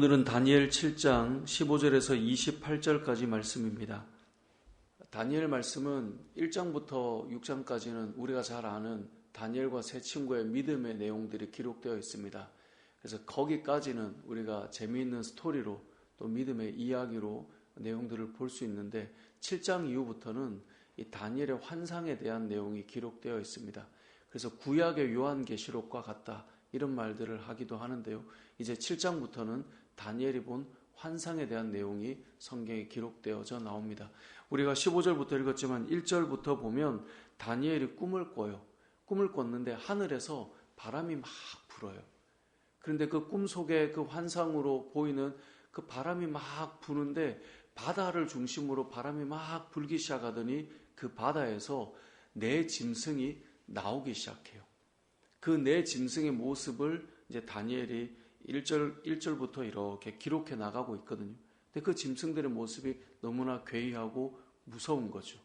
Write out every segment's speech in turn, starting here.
오늘은 다니엘 7장 15절에서 28절까지 말씀입니다. 다니엘 말씀은 1장부터 6장까지는 우리가 잘 아는 다니엘과 세 친구의 믿음의 내용들이 기록되어 있습니다. 그래서 거기까지는 우리가 재미있는 스토리로 또 믿음의 이야기로 내용들을 볼 수 있는데 7장 이후부터는 이 다니엘의 환상에 대한 내용이 기록되어 있습니다. 그래서 구약의 요한계시록과 같다 이런 말들을 하기도 하는데요. 이제 7장부터는 다니엘이 본 환상에 대한 내용이 성경에 기록되어져 나옵니다. 우리가 15절부터 읽었지만 1절부터 보면 다니엘이 꿈을 꿔요. 꿈을 꿨는데 하늘에서 바람이 막 불어요. 그런데 그 꿈 속에 그 환상으로 보이는 그 바람이 막 부는데 바다를 중심으로 바람이 막 불기 시작하더니 그 바다에서 네 짐승이 나오기 시작해요. 그 네 짐승의 모습을 이제 다니엘이 1절부터 이렇게 기록해 나가고 있거든요. 근데 그 짐승들의 모습이 너무나 괴이하고 무서운 거죠.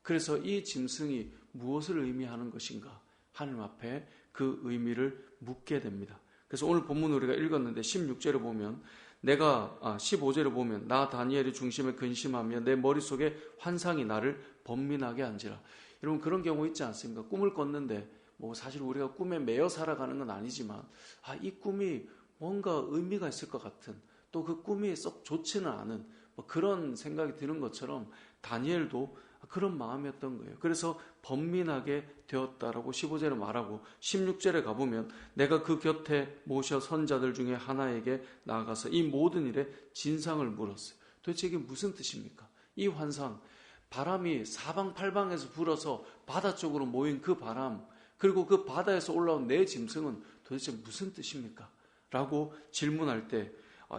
그래서 이 짐승이 무엇을 의미하는 것인가? 하나님 앞에 그 의미를 묻게 됩니다. 그래서 오늘 본문 우리가 읽었는데 16절에 보면 15절에 보면 나 다니엘이 중심에 근심하며 내 머릿속에 환상이 나를 번민하게 한지라. 여러분 그런 경우 있지 않습니까? 꿈을 꿨는데 사실 우리가 꿈에 매여 살아가는 건 아니지만 이 꿈이 뭔가 의미가 있을 것 같은 또 그 꿈이 썩 좋지는 않은 그런 생각이 드는 것처럼 다니엘도 그런 마음이었던 거예요. 그래서 번민하게 되었다라고 15절에 말하고 16절에 가보면 내가 그 곁에 모셔 선자들 중에 하나에게 나아가서 이 모든 일에 진상을 물었어요. 도대체 이게 무슨 뜻입니까? 이 환상, 바람이 사방팔방에서 불어서 바다 쪽으로 모인 그 바람, 그리고 그 바다에서 올라온 네 짐승은 도대체 무슨 뜻입니까? 라고 질문할 때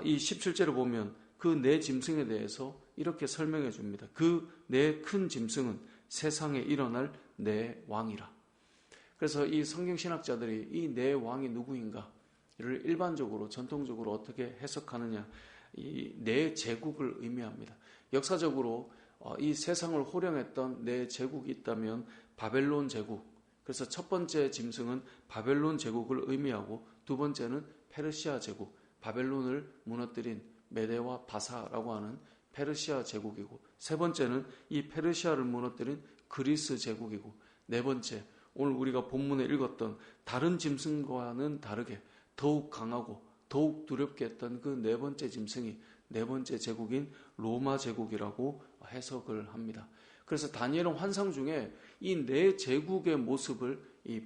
이 17절에 보면 그 네 짐승에 대해서 이렇게 설명해 줍니다. 그 네 큰 짐승은 세상에 일어날 네 왕이라. 그래서 이 성경신학자들이 이 네 왕이 누구인가를 일반적으로 전통적으로 어떻게 해석하느냐, 이 네 제국을 의미합니다. 역사적으로 이 세상을 호령했던 네 제국이 있다면 바벨론 제국, 그래서 첫 번째 짐승은 바벨론 제국을 의미하고 두 번째는 페르시아 제국, 바벨론을 무너뜨린 메데와 바사라고 하는 페르시아 제국이고, 세 번째는 이 페르시아를 무너뜨린 그리스 제국이고, 네 번째 오늘 우리가 본문에 읽었던 다른 짐승과는 다르게 더욱 강하고 더욱 두렵게 했던 그 네 번째 짐승이 네 번째 제국인 로마 제국이라고 해석을 합니다. 그래서 다니엘은 환상 중에 이 네 제국의 모습을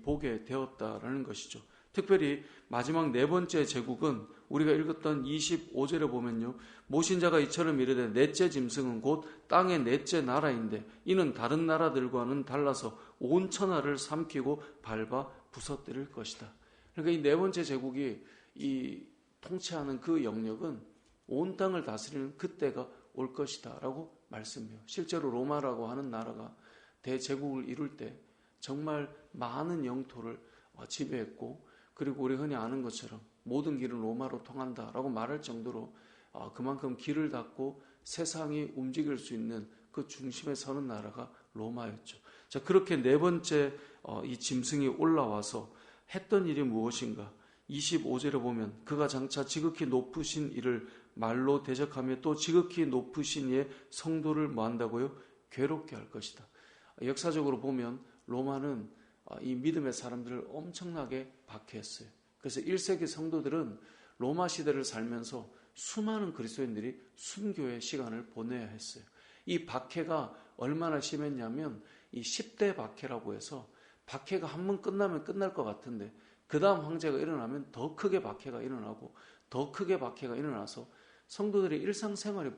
보게 되었다라는 것이죠. 특별히 마지막 네 번째 제국은 우리가 읽었던 25절에 보면요, 모신자가 이처럼 이르되 넷째 짐승은 곧 땅의 넷째 나라인데 이는 다른 나라들과는 달라서 온 천하를 삼키고 밟아 부서뜨릴 것이다. 그러니까 이 네 번째 제국이 이 통치하는 그 영역은 온 땅을 다스리는 그때가 올 것이다 라고 말씀해요. 실제로 로마라고 하는 나라가 대제국을 이룰 때 정말 많은 영토를 지배했고, 그리고 우리 흔히 아는 것처럼 모든 길은 로마로 통한다라고 말할 정도로 그만큼 길을 닫고 세상이 움직일 수 있는 그 중심에 서는 나라가 로마였죠. 자, 그렇게 네 번째 이 짐승이 올라와서 했던 일이 무엇인가? 25절에 보면 그가 장차 지극히 높으신 이를 말로 대적하며 또 지극히 높으신 이의 성도를 뭐한다고요? 괴롭게 할 것이다. 역사적으로 보면 로마는 이 믿음의 사람들을 엄청나게 박해했어요. 그래서 1세기 성도들은 로마 시대를 살면서 수많은 그리스도인들이 순교의 시간을 보내야 했어요. 이 박해가 얼마나 심했냐면 이 10대 박해라고 해서 박해가 한 번 끝나면 끝날 것 같은데 그 다음 황제가 일어나면 더 크게 박해가 일어나고 더 크게 박해가 일어나서 성도들이 일상생활이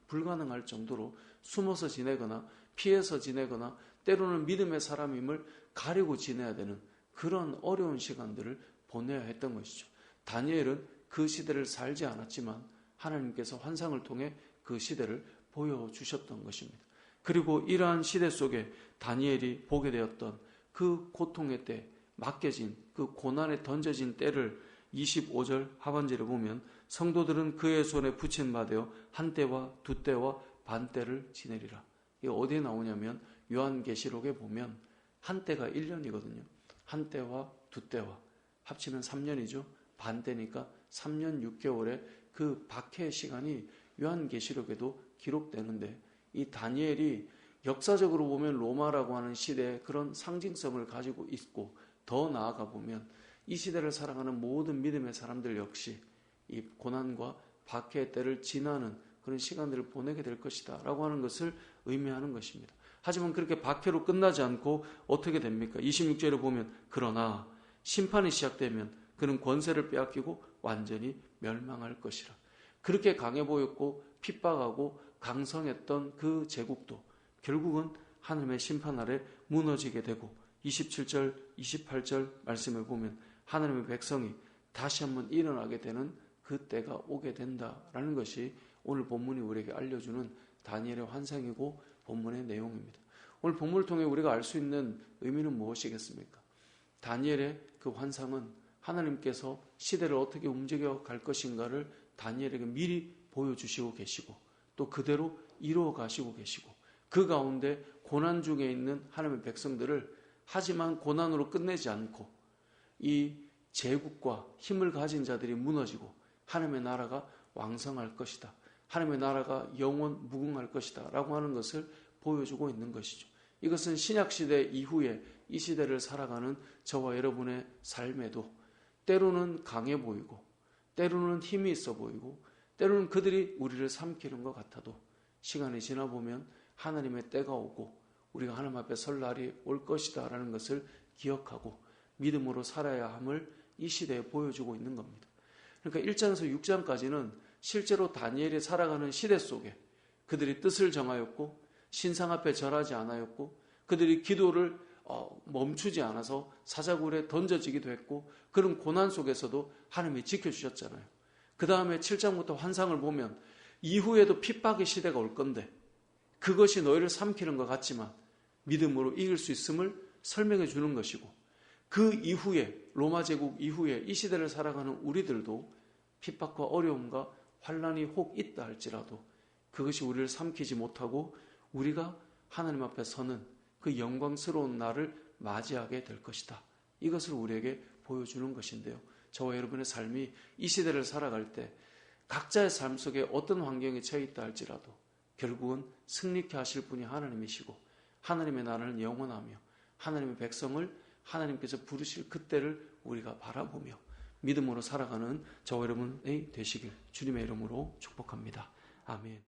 불가능할 정도로 숨어서 지내거나 피해서 지내거나 때로는 믿음의 사람임을 가리고 지내야 되는 그런 어려운 시간들을 보내야 했던 것이죠. 다니엘은 그 시대를 살지 않았지만 하나님께서 환상을 통해 그 시대를 보여주셨던 것입니다. 그리고 이러한 시대 속에 다니엘이 보게 되었던 그 고통의 때, 맡겨진 그 고난에 던져진 때를 25절 하반절에 보면 성도들은 그의 손에 붙인 바 되어 한 때와 두 때와 반 때를 지내리라. 이게 어디에 나오냐면 요한계시록에 보면 한 때가 1년이거든요. 한 때와 두 때와 합치면 3년이죠. 반 때니까 3년 6개월에 그 박해의 시간이 요한계시록에도 기록되는데, 이 다니엘이 역사적으로 보면 로마라고 하는 시대에 그런 상징성을 가지고 있고, 더 나아가 보면 이 시대를 살아가는 모든 믿음의 사람들 역시 이 고난과 박해의 때를 지나는 그런 시간들을 보내게 될 것이다 라고 하는 것을 의미하는 것입니다. 하지만 그렇게 박해로 끝나지 않고 어떻게 됩니까? 26절에 보면 그러나 심판이 시작되면 그는 권세를 빼앗기고 완전히 멸망할 것이라. 그렇게 강해 보였고 핍박하고 강성했던 그 제국도 결국은 하나님의 심판 아래 무너지게 되고, 27절, 28절 말씀을 보면 하나님의 백성이 다시 한번 일어나게 되는 그 때가 오게 된다라는 것이 오늘 본문이 우리에게 알려주는 다니엘의 환상이고 본문의 내용입니다. 오늘 본문을 통해 우리가 알 수 있는 의미는 무엇이겠습니까? 다니엘의 그 환상은 하나님께서 시대를 어떻게 움직여 갈 것인가를 다니엘에게 미리 보여주시고 계시고, 또 그대로 이루어 가시고 계시고, 그 가운데 고난 중에 있는 하나님의 백성들을 하지만 고난으로 끝내지 않고 이 제국과 힘을 가진 자들이 무너지고 하나님의 나라가 왕성할 것이다, 하나님의 나라가 영원 무궁할 것이다 라고 하는 것을 보여주고 있는 것이죠. 이것은 신약시대 이후에 이 시대를 살아가는 저와 여러분의 삶에도 때로는 강해 보이고 때로는 힘이 있어 보이고 때로는 그들이 우리를 삼키는 것 같아도 시간이 지나 보면 하나님의 때가 오고 우리가 하나님 앞에 설 날이 올 것이다 라는 것을 기억하고 믿음으로 살아야 함을 이 시대에 보여주고 있는 겁니다. 그러니까 1장에서 6장까지는 실제로 다니엘이 살아가는 시대 속에 그들이 뜻을 정하였고 신상 앞에 절하지 않았고 그들이 기도를 멈추지 않아서 사자굴에 던져지기도 했고 그런 고난 속에서도 하나님이 지켜주셨잖아요. 그 다음에 7장부터 환상을 보면 이후에도 핍박의 시대가 올 건데 그것이 너희를 삼키는 것 같지만 믿음으로 이길 수 있음을 설명해 주는 것이고, 그 이후에 로마 제국 이후에 이 시대를 살아가는 우리들도 핍박과 어려움과 환난이 혹 있다 할지라도 그것이 우리를 삼키지 못하고 우리가 하나님 앞에 서는 그 영광스러운 날을 맞이하게 될 것이다. 이것을 우리에게 보여주는 것인데요. 저와 여러분의 삶이 이 시대를 살아갈 때 각자의 삶 속에 어떤 환경에 처해 있다 할지라도 결국은 승리케 하실 분이 하나님이시고 하나님의 나라는 영원하며 하나님의 백성을 하나님께서 부르실 그때를 우리가 바라보며 믿음으로 살아가는 저와 여러분의 되시길 주님의 이름으로 축복합니다. 아멘.